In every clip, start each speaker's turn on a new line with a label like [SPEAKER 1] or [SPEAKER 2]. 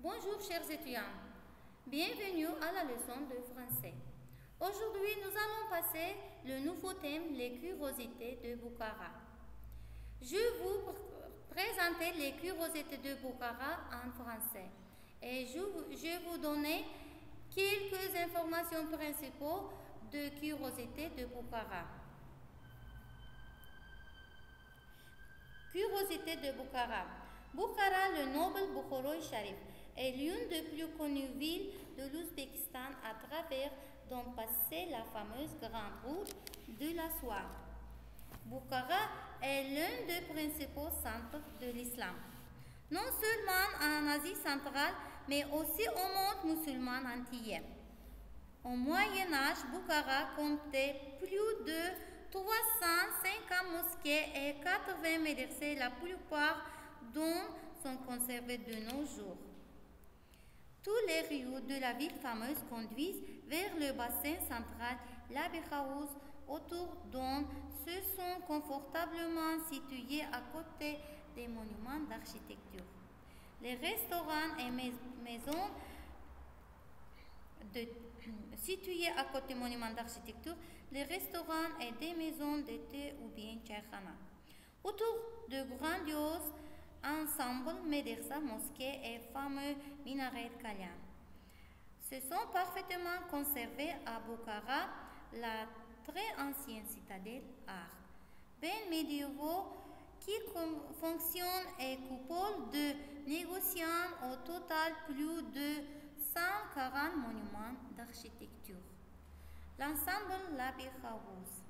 [SPEAKER 1] Bonjour chers étudiants, bienvenue à la leçon de français. Aujourd'hui, nous allons passer le nouveau thème, les curiosités de Bukhara. Je vais vous présenter les curiosités de Bukhara en français et je vais vous donner quelques informations principales de curiosités de Bukhara. Curiosité de Bukhara. Bukhara, le noble Bukhara Sharif, est l'une des plus connues villes de l'Ouzbékistan à travers dont passait la fameuse grande route de la soie. Bukhara est l'un des principaux centres de l'islam, non seulement en Asie centrale, mais aussi au monde musulman entier. Au Moyen Âge, Bukhara comptait plus de 350 mosquées et 80 médresas, la plupart dont sont conservées de nos jours. Tous les rues de la ville fameuse conduisent vers le bassin central, l'Abbey House, autour dont se sont confortablement situés à côté des monuments d'architecture. Les restaurants et maisons situés à côté des monuments d'architecture, les restaurants et des maisons de thé ou bien chaykhana. Autour de grandioses ensembles, médersa, mosquées et fameux minarets Kalyan. Se sont parfaitement conservés à Bukhara la très ancienne citadelle Arc, bains médiévaux qui fonctionnent et coupole de négociants, au total plus de 140 monuments d'architecture. L'ensemble l'Abbey House.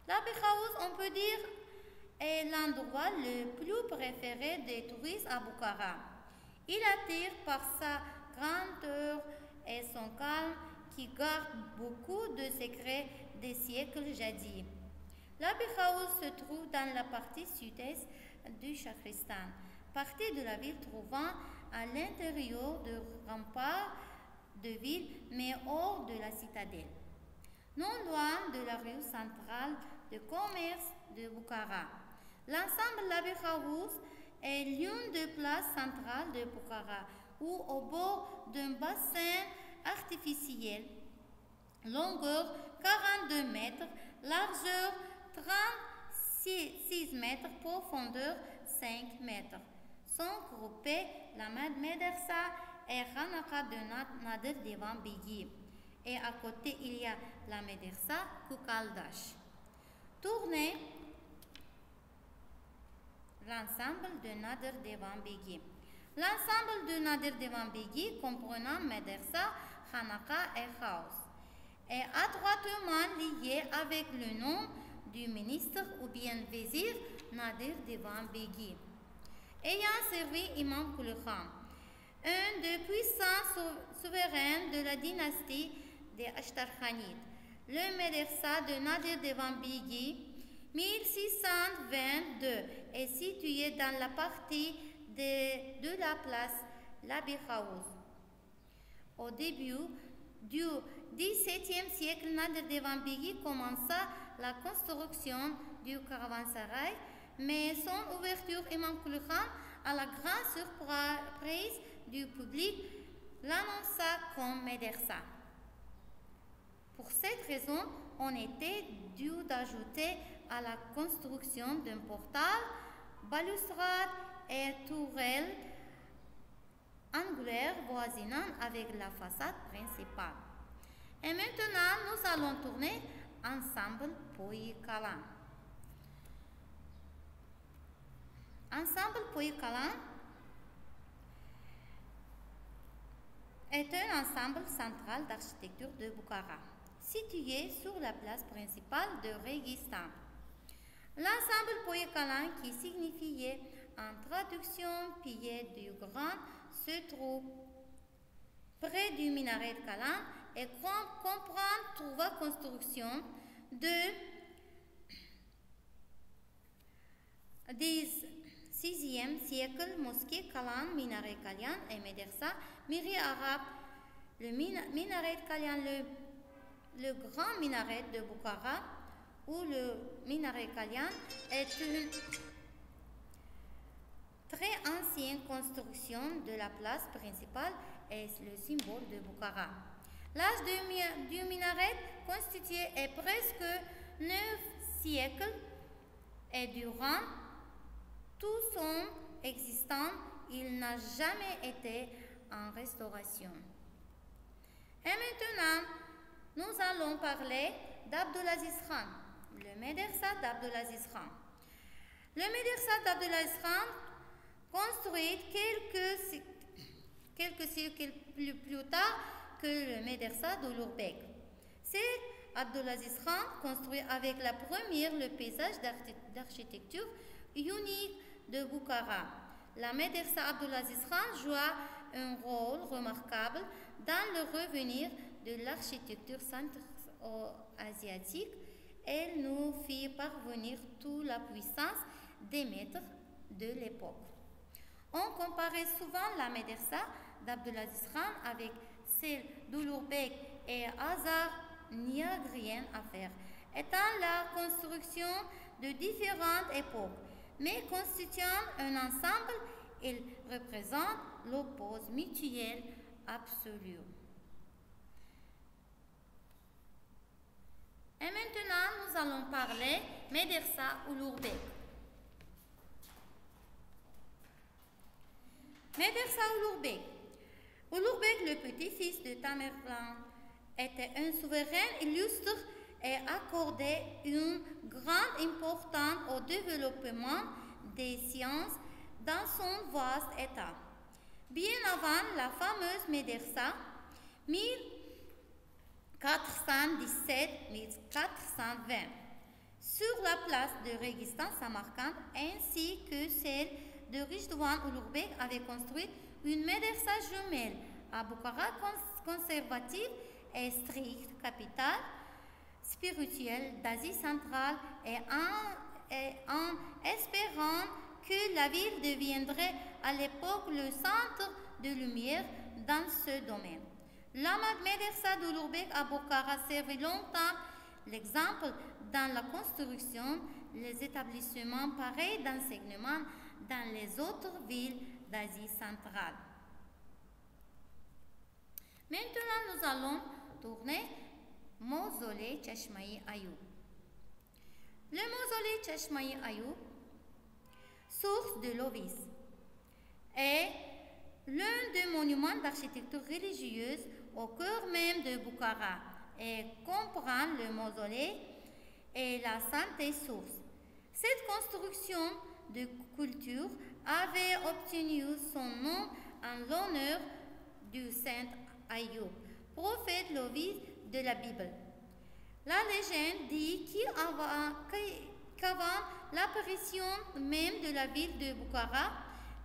[SPEAKER 1] L'Abbey House, on peut dire, est l'endroit le plus préféré des touristes à Bukhara. Il attire par sa grandeur et son calme qui garde beaucoup de secrets des siècles jadis. L'Abbey House se trouve dans la partie sud-est du Shahristan, partie de la ville trouvant à l'intérieur de remparts de ville, mais hors de la citadelle, non loin de la rue centrale de commerce de Bukhara. L'ensemble l'Abbey House est l'une des places centrales de Bukhara, où au bord d'un bassin artificiel, longueur 42 mètres, largeur 36 mètres, profondeur 5 mètres, sont groupés la médersa et Khanaka de Nader Devan Begi. Et à côté, il y a la médersa Kukaldash. Tournez l'ensemble de Nader Devan Begi. L'ensemble de Nader Devan Begi, comprenant médersa, Khanaka et House, est étroitement lié avec le nom du ministre ou bien vizir Nader Devan Begi, ayant servi Imam Kul Khan, un des puissants souverains de la dynastie des Ashtarkhanides. Le médersa de Nader Devan Begi, 1622, est situé dans la partie de la place l'Abbey House. Au début du XVIIe siècle, Nader Devan Begi commença la construction du caravansérail, mais son ouverture Imam Kul Khan, à la grande surprise du public, l'annonça comme médersa. Pour cette raison, on était dû d'ajouter à la construction d'un portail, balustrade et tourelle angulaire voisinant avec la façade principale. Et maintenant, nous allons tourner ensemble Poyi Kalan. Ensemble Poyi Kalan est un ensemble central d'architecture de Bukhara, situé sur la place principale de Régistan. L'ensemble Poyi Kalan, qui signifiait en traduction Pilier du Grand, se trouve près du minaret Kalan et comprend trois constructions de 6e siècle, mosquée Kalan, minaret Kalyan et médersa, miri arabe. Le minaret Kalyan, le grand minaret de Bukhara, ou le minaret Kalyan, est une très ancienne construction de la place principale est le symbole de Bukhara. L'âge du minaret constitué est presque 9 siècles et durant tout son existence, il n'a jamais été en restauration. Et maintenant, nous allons parler d'Abdulaziz Khan, le médersa d'Abdulaziz Khan. Le médersa d'Abdulaziz Khan, construit quelques siècles plus tard que le médersa d'Ulugh-Beg. C'est Abdulaziz Khan construit avec la première le paysage d'architecture unique de Bukhara. La médersa Abdulaziz Khan joua un rôle remarquable dans le revenir de l'architecture centre-asiatique. Elle nous fit parvenir toute la puissance des maîtres de l'époque. On comparait souvent la médersa d'Abdulaziz Khan avec celle d'Ulugh-Beg et hasard n'y a rien à faire, étant la construction de différentes époques, mais constituant un ensemble, il représente l'oppose mutuelle absolue. Et maintenant, nous allons parler médersa Ulugh-Beg. Médersa Ulugh-Beg. Ulugh-Beg, le petit-fils de Tamerlan, était un souverain illustre et accordait une grande importance au développement des sciences dans son vaste État. Bien avant la fameuse médersa 1417-1420, sur la place de Régistan Samarcande ainsi que celle de Ridwan Ulugh-Beg avait construit une médersa jumelle à Bukhara conservative et stricte, capitale spirituelle d'Asie centrale, et en espérant que la ville deviendrait à l'époque le centre de lumière dans ce domaine. La médersa d'Ulugh-Beg à Bukhara servit longtemps l'exemple dans la construction des établissements pareils d'enseignement dans les autres villes d'Asie centrale. Maintenant, nous allons tourner mausolée Chashma-i Ayub. Le mausolée Chashma-i Ayub, source de l'Ovis, est l'un des monuments d'architecture religieuse au cœur même de Bukhara et comprend le mausolée et la sainte source. Cette construction de culture avait obtenu son nom en l'honneur du saint Ayub, prophète l'Ovis de la Bible. La légende dit qu'avant l'apparition même de la ville de Bukhara,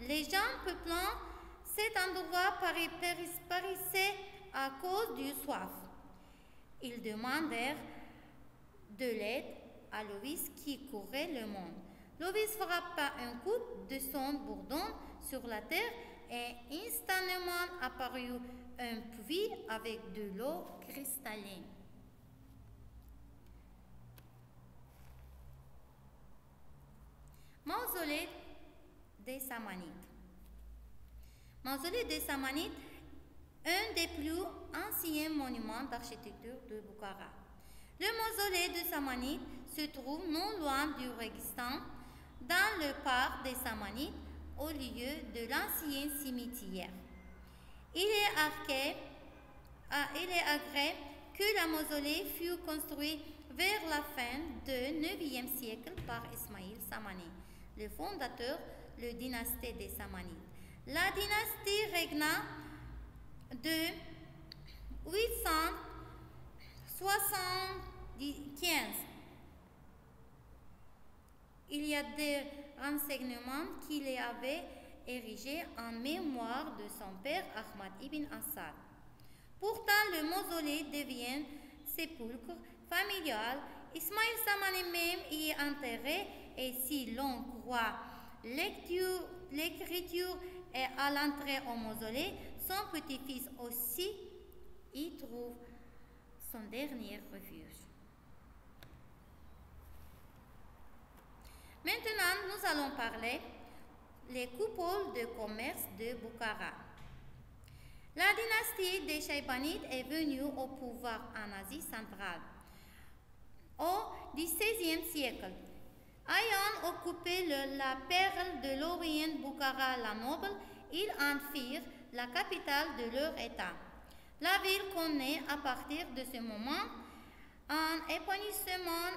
[SPEAKER 1] les gens peuplant cet endroit parissaient à cause du soif. Ils demandèrent de l'aide à l'Ovis qui courait le monde. L'Ovis frappa un coup de son bourdon sur la terre et instantanément apparut un puits avec de l'eau cristalline. Mausolée des Samanides. Mausolée des Samanides, un des plus anciens monuments d'architecture de Bukhara. Le mausolée des Samanides se trouve non loin du Régistan, dans le parc des Samanides, au lieu de l'ancien cimetière. Il est agréé que la mausolée fut construite vers la fin du IXe siècle par Ismaïl Samanide, le fondateur de la dynastie des Samanides. La dynastie régna de 875. Il y a des renseignements qu'il avait érigés en mémoire de son père Ahmad ibn Assad. Pourtant, le mausolée devient sépulcre familial. Ismaïl Samanide même y est enterré, et si l'on croit l'écriture et à l'entrée au mausolée, son petit-fils aussi y trouve son dernier refuge. Maintenant, nous allons parler les coupoles de commerce de Bukhara. La dynastie des Shaybanides est venue au pouvoir en Asie centrale au XVIe siècle. Ayant occupé la perle de l'Orient Bukhara la Noble, ils en firent la capitale de leur État. La ville connaît à partir de ce moment un épanouissement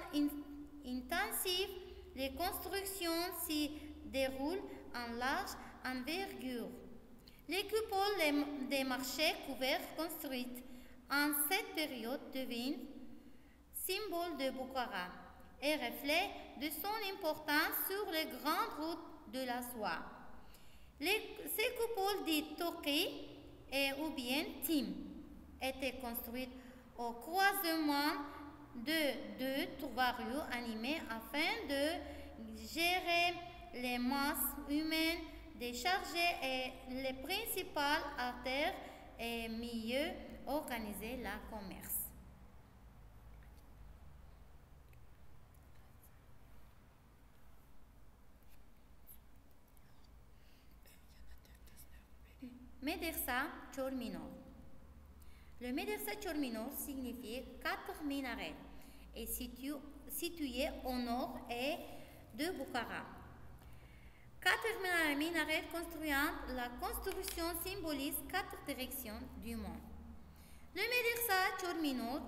[SPEAKER 1] intensif. Les constructions s'y déroulent en large envergure. Les coupoles des marchés couverts construites en cette période deviennent symbole de Bukhara et reflet de son importance sur les grandes routes de la soie. Ces coupoles dites Toqi ou bien Tim étaient construites au croisement de deux voiries animées afin de gérer les masses humaines déchargées et les principales artères et mieux organiser le commerce. Médersa Chorminor. Le Médersa Chorminor signifie 4 minarets et situé au nord de Bukhara. 4 minarets construisant la construction symbolise 4 directions du monde. Le Médersa Chorminor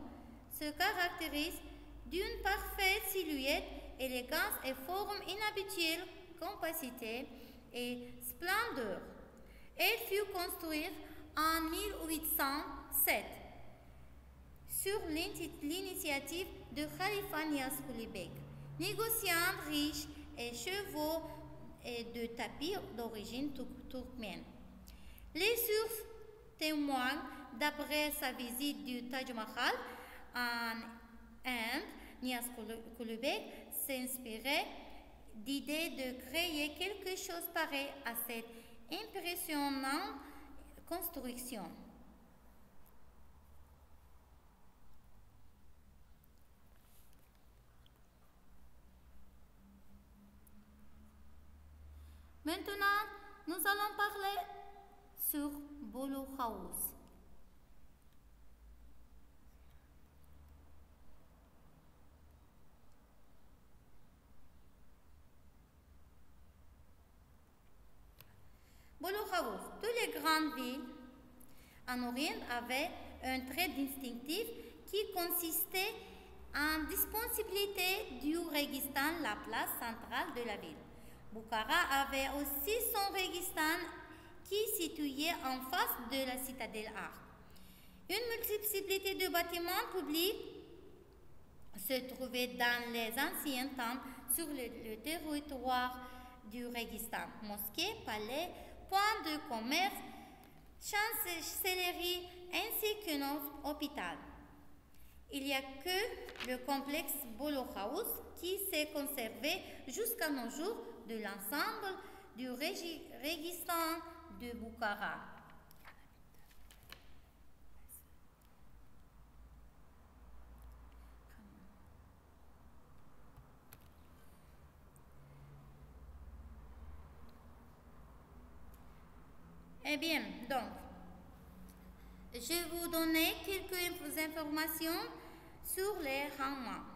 [SPEAKER 1] se caractérise d'une parfaite silhouette, élégance et forme inhabituelle, compacité et splendeur. Elle fut construite en 1807 sur l'initiative de Khalifa Niaz Kulibek, négociant riche et chevaux et de tapis d'origine turkmène. Les sources témoignent d'après sa visite du Taj Mahal en Inde. Niaz Kulibek s'inspirait d'idées de créer quelque chose pareil à cette impressionnante construction. Maintenant, nous allons parler sur Bulu House. Bulu House. Toutes les grandes villes en Orient avaient un trait distinctif qui consistait en disponibilité du Régistan, la place centrale de la ville. Bukhara avait aussi son Régistan qui situait en face de la citadelle Arc. Une multiplicité de bâtiments publics se trouvaient dans les anciens temples sur le territoire du Régistan. Mosquées, palais, points de commerce, chancelleries ainsi qu'un hôpital. Il n'y a que le complexe Bulu House qui s'est conservé jusqu'à nos jours de l'ensemble du Régistan de Bukhara. Eh bien, donc, je vais vous donner quelques informations sur les hammams.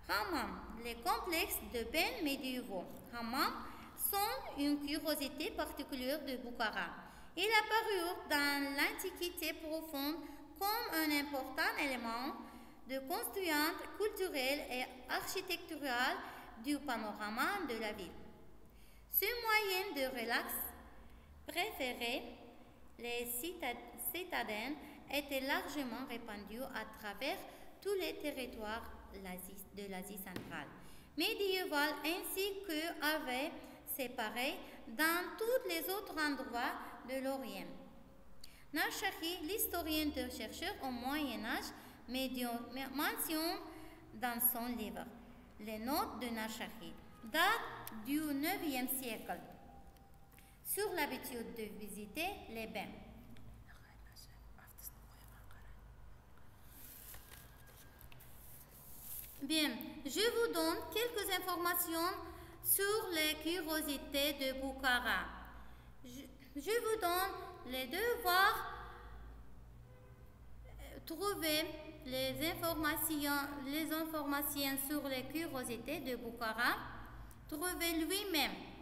[SPEAKER 1] Hammams, les complexes de bains médiévaux. Hammams sont une curiosité particulière de Bukhara. Ils apparurent dans l'Antiquité profonde comme un important élément de constituante culturelle et architecturale du panorama de la ville. Ce moyen de relax préféré, les citadins étaient largement répandus à travers tous les territoires de l'Asie centrale, médiévale ainsi qu'avait séparé dans tous les autres endroits de l'Orient. Narshahi, l'historien de chercheur au Moyen-Âge, mentionne dans son livre les notes de Narshahi, datent du IXe siècle, sur l'habitude de visiter les bains. Bien, je vous donne quelques informations sur les curiosités de Bukhara. Je vous donne les devoirs. Trouver les informations sur les curiosités de Bukhara. Trouver lui-même